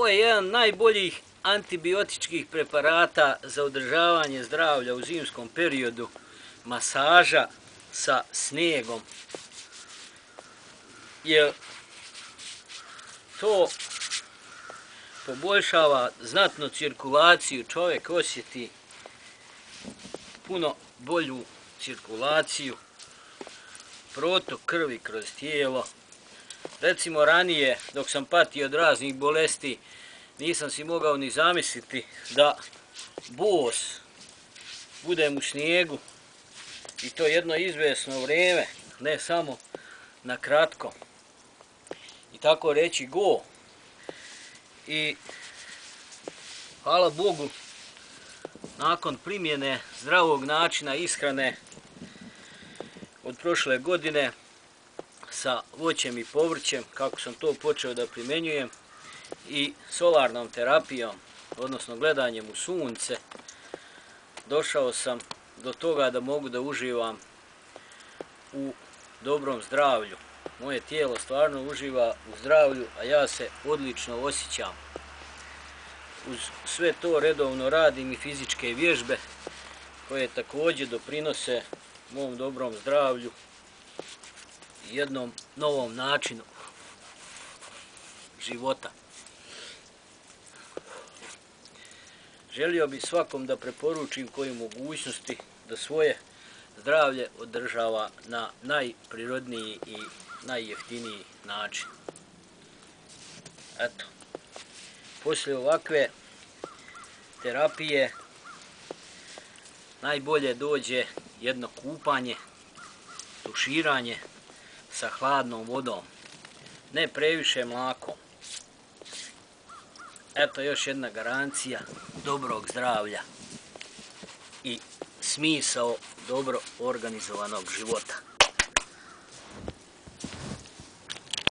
Ovo je jedan najboljih antibiotičkih preparata za održavanje zdravlja u zimskom periodu, masaža sa snijegom. Jer to poboljšava znatno cirkulaciju, čovjek osjeti puno bolju cirkulaciju, protok krvi kroz tijelo. Recimo ranije, dok sam patio od raznih bolesti, nisam si mogao ni zamisliti da bos budem u snijegu i to jedno izvjesno vrijeme, ne samo na kratko. I tako reći go. I hvala Bogu, nakon primjene zdravog načina ishrane od prošle godine sa voćem i povrćem, kako sam to počeo da primjenjujem, i solarnom terapijom, odnosno gledanjem u sunce, došao sam do toga da mogu da uživam u dobrom zdravlju. Moje tijelo stvarno uživa u zdravlju, a ja se odlično osjećam. Uz sve to redovno radim i fizičke vježbe koje također doprinose mom dobrom zdravlju i jednom novom načinu života. Želio bih svakom da preporučim koji mogućnosti da svoje zdravlje održava na najprirodniji i najjeftiniji način. Eto, poslije ovakve terapije najbolje dođe jedno kupanje, tuširanje sa hladnom vodom, ne previše mlakom. Eto još jedna garancija dobrog zdravlja i smisao dobro organizovanog života.